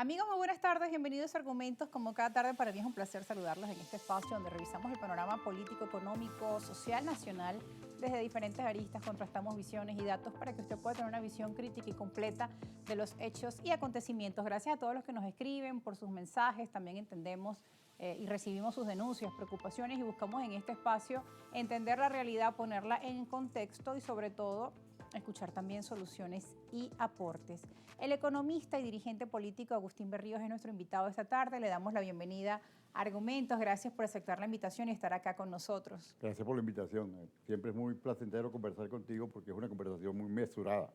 Amigos, muy buenas tardes, bienvenidos a Argumentos. Como cada tarde, para mí es un placer saludarlos en este espacio donde revisamos el panorama político, económico, social, nacional, desde diferentes aristas, contrastamos visiones y datos para que usted pueda tener una visión crítica y completa de los hechos y acontecimientos. Gracias a todos los que nos escriben por sus mensajes, también entendemos y recibimos sus denuncias, preocupaciones y buscamos en este espacio entender la realidad, ponerla en contexto y sobre todo escuchar también soluciones y aportes. El economista y dirigente político Agustín Berríos es nuestro invitado esta tarde. Le damos la bienvenida a Argumentos. Gracias por aceptar la invitación y estar acá con nosotros. Gracias por la invitación. Siempre es muy placentero conversar contigo porque es una conversación muy mesurada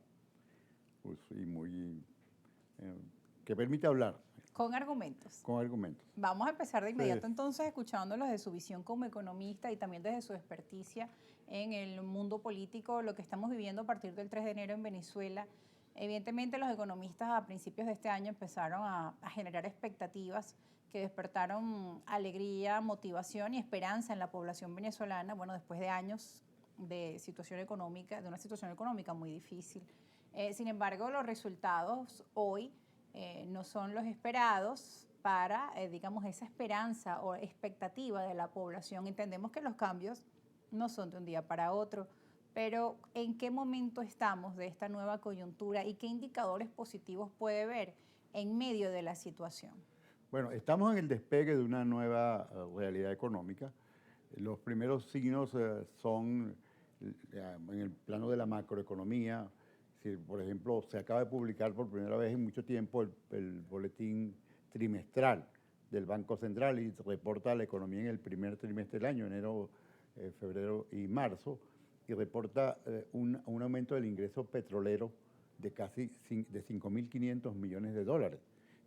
y muy que permite hablar Con argumentos. con argumentos. Vamos a empezar de inmediato Entonces, entonces escuchándolos de su visión como economista y también desde su experticia en el mundo político, lo que estamos viviendo a partir del 3 de enero en Venezuela. Evidentemente los economistas a principios de este año empezaron a generar expectativas que despertaron alegría, motivación y esperanza en la población venezolana, bueno, después de años de situación económica, de una situación económica muy difícil. Sin embargo, los resultados hoy no son los esperados para, digamos, esa esperanza o expectativa de la población. Entendemos que los cambios no son de un día para otro, pero ¿en qué momento estamos de esta nueva coyuntura y qué indicadores positivos puede ver en medio de la situación? bueno, estamos en el despegue de una nueva realidad económica. Los primeros signos son en el plano de la macroeconomía. Si, por ejemplo, se acaba de publicar por primera vez en mucho tiempo el boletín trimestral del Banco Central y reporta la economía en el primer trimestre del año, enero, febrero y marzo, y reporta un aumento del ingreso petrolero de casi de 5.500 millones de dólares.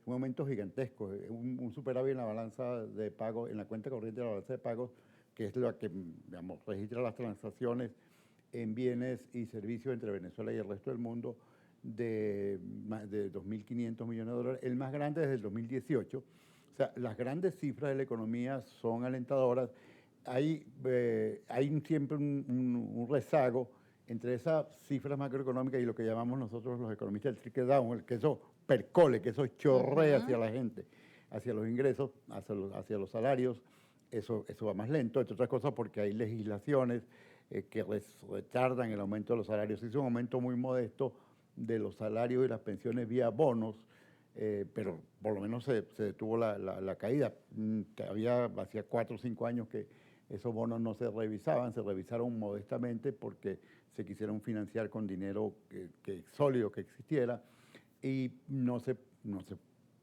Es un aumento gigantesco, un superávit en la balanza de pagos, en la cuenta corriente de la balanza de pagos, que es la que, digamos, registra las transacciones en bienes y servicios entre Venezuela y el resto del mundo, de más de 2.500 millones de dólares, el más grande desde el 2018. O sea, las grandes cifras de la economía son alentadoras. Hay siempre un rezago entre esas cifras macroeconómicas y lo que llamamos nosotros los economistas el trickle down, que eso percole, que eso chorrea hacia la gente, hacia los ingresos, hacia los salarios. Eso va más lento, entre otras cosas porque hay legislaciones que retardan el aumento de los salarios. Se hizo un aumento muy modesto de los salarios y las pensiones vía bonos, pero por lo menos se detuvo la caída. Hacía 4 o 5 años que esos bonos no se revisaban, se revisaron modestamente porque se quisieron financiar con dinero sólido que existiera y no se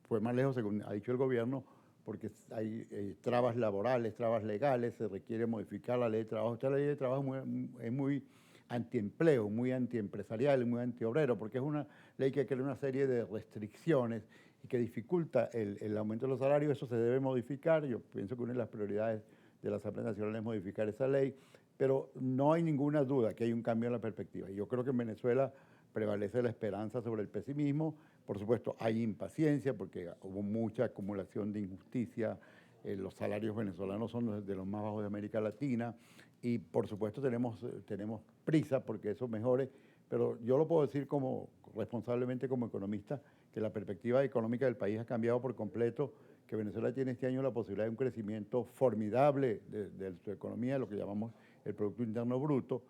fue más lejos, según ha dicho el gobierno, porque hay trabas laborales, trabas legales, se requiere modificar la ley de trabajo. Esta ley de trabajo es muy antiempleo, muy antiempresarial, muy antiobrero, porque es una ley que crea una serie de restricciones y que dificulta el aumento de los salarios. Eso se debe modificar. Yo pienso que una de las prioridades de la Asamblea Nacional es modificar esa ley, pero no hay ninguna duda que hay un cambio en la perspectiva. Y yo creo que en Venezuela prevalece la esperanza sobre el pesimismo. Por supuesto, hay impaciencia porque hubo mucha acumulación de injusticia. Los salarios venezolanos son de los más bajos de América Latina y, por supuesto, tenemos prisa porque eso mejore. Pero yo lo puedo decir responsablemente como economista, que la perspectiva económica del país ha cambiado por completo, que Venezuela tiene este año la posibilidad de un crecimiento formidable de su economía, lo que llamamos el Producto Interno Bruto,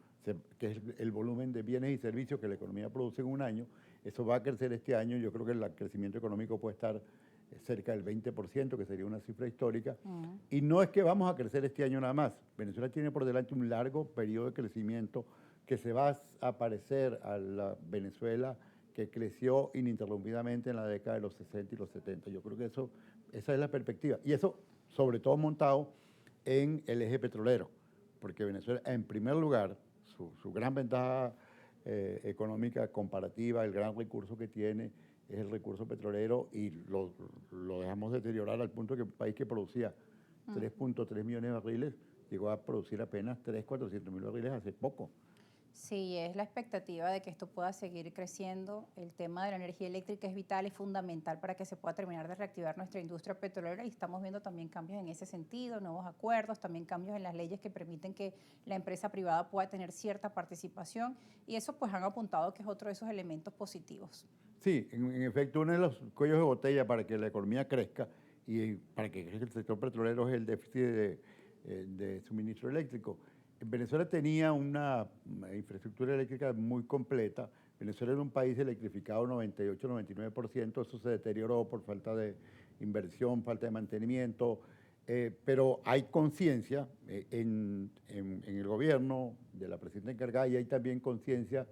que es el volumen de bienes y servicios que la economía produce en un año. Eso va a crecer este año. Yo creo que el crecimiento económico puede estar cerca del 20%, que sería una cifra histórica. Y no es que vamos a crecer este año nada más. Venezuela tiene por delante un largo periodo de crecimiento que se va a parecer a la Venezuela que creció ininterrumpidamente en la década de los 60 y los 70. Yo creo que esa es la perspectiva. Y eso, sobre todo, montado en el eje petrolero, porque Venezuela, en primer lugar, su gran ventaja económica comparativa, el gran recurso que tiene es el recurso petrolero y lo dejamos deteriorar al punto que un país que producía 3.3 millones de barriles llegó a producir apenas 400.000 barriles hace poco. Sí, es la expectativa de que esto pueda seguir creciendo. El tema de la energía eléctrica es vital y fundamental para que se pueda terminar de reactivar nuestra industria petrolera y estamos viendo también cambios en ese sentido, nuevos acuerdos, también cambios en las leyes que permiten que la empresa privada pueda tener cierta participación y eso pues han apuntado que es otro de esos elementos positivos. Sí, en efecto, uno de los cuellos de botella para que la economía crezca y para que crezca el sector petrolero es el déficit de suministro eléctrico. Venezuela tenía una infraestructura eléctrica muy completa. Venezuela era un país electrificado 98-99%, eso se deterioró por falta de inversión, falta de mantenimiento, pero hay conciencia en el gobierno de la presidenta encargada y hay también conciencia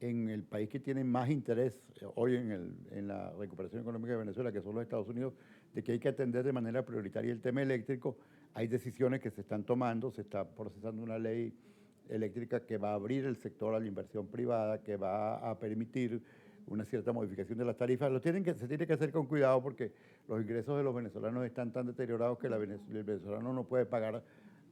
en el país que tiene más interés hoy en la recuperación económica de Venezuela, que son los Estados Unidos, de que hay que atender de manera prioritaria el tema eléctrico. Hay decisiones que se están tomando, se está procesando una ley eléctrica que va a abrir el sector a la inversión privada, que va a permitir una cierta modificación de las tarifas. Se tiene que hacer con cuidado porque los ingresos de los venezolanos están tan deteriorados que el venezolano no puede pagar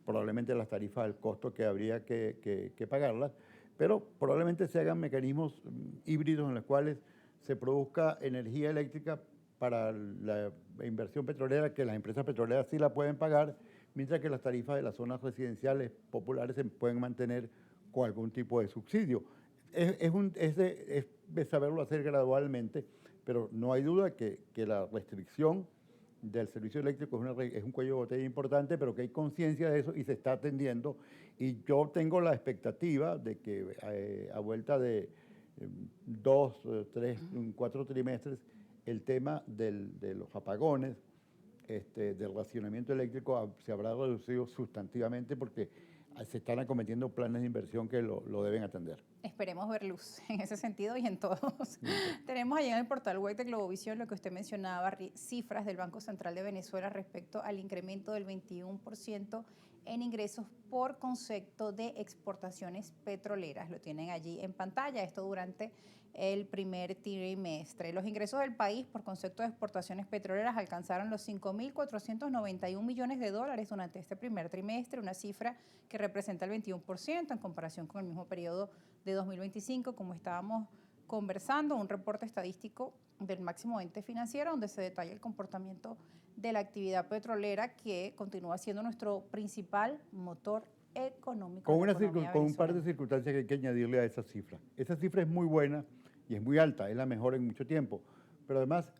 probablemente las tarifas al costo que habría que pagarlas, pero probablemente se hagan mecanismos híbridos en los cuales se produzca energía eléctrica para la inversión petrolera, que las empresas petroleras sí la pueden pagar, mientras que las tarifas de las zonas residenciales populares se pueden mantener con algún tipo de subsidio. Es de saberlo hacer gradualmente, pero no hay duda que la restricción del servicio eléctrico es un cuello de botella importante, pero que hay conciencia de eso y se está atendiendo. Y yo tengo la expectativa de que a vuelta de 2, 3, 4 trimestres, el tema de los apagones, del racionamiento eléctrico se habrá reducido sustantivamente porque se están acometiendo planes de inversión que lo deben atender. Esperemos ver luz en ese sentido y en todos. Tenemos allí en el portal web de Globovisión lo que usted mencionaba, cifras del Banco Central de Venezuela respecto al incremento del 21% en ingresos por concepto de exportaciones petroleras. Lo tienen allí en pantalla, esto durante el primer trimestre. Los ingresos del país por concepto de exportaciones petroleras alcanzaron los 5.491 millones de dólares durante este primer trimestre, una cifra que representa el 21% en comparación con el mismo periodo de 2025, como estábamos conversando, un reporte estadístico del máximo ente financiero donde se detalla el comportamiento de la actividad petrolera que continúa siendo nuestro principal motor económico. Con un par de circunstancias que hay que añadirle a esa cifra. Esa cifra es muy buena y es muy alta, es la mejor en mucho tiempo, pero además,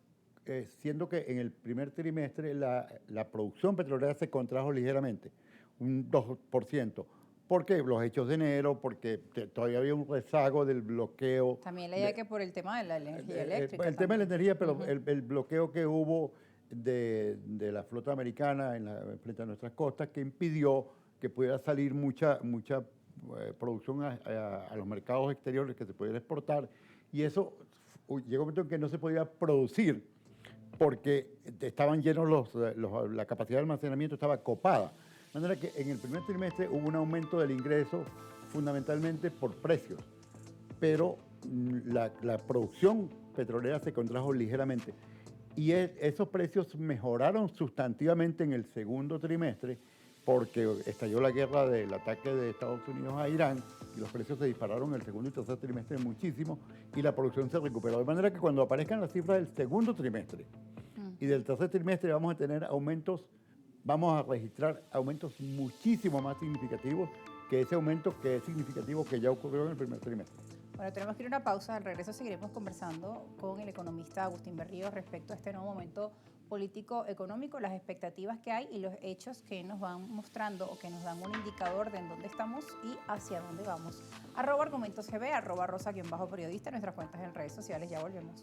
siendo que en el primer trimestre la producción petrolera se contrajo ligeramente, un 2%. ¿Por qué? Los hechos de enero, porque todavía había un rezago del bloqueo. También leía que por el tema de la energía eléctrica. El tema de la energía, pero el bloqueo que hubo de la flota americana frente a nuestras costas, que impidió que pudiera salir mucha producción a los mercados exteriores, que se pudiera exportar. Y eso llegó un momento en que no se podía producir porque estaban llenos la capacidad de almacenamiento estaba copada. De manera que en el primer trimestre hubo un aumento del ingreso fundamentalmente por precios, pero la producción petrolera se contrajo ligeramente. Y esos precios mejoraron sustantivamente en el segundo trimestre porque estalló la guerra del ataque de Estados Unidos a Irán y los precios se dispararon en el segundo y tercer trimestre muchísimo y la producción se recuperó. De manera que cuando aparezcan las cifras del segundo trimestre y del tercer trimestre vamos a registrar aumentos muchísimo más significativos que ese aumento que es significativo que ya ocurrió en el primer trimestre. Bueno, tenemos que ir a una pausa. Al regreso seguiremos conversando con el economista Agustín Berrío respecto a este nuevo momento político-económico, las expectativas que hay y los hechos que nos van mostrando o que nos dan un indicador de en dónde estamos y hacia dónde vamos. @argumentosgb, @rosa_periodista, nuestras cuentas en redes sociales. Ya volvemos.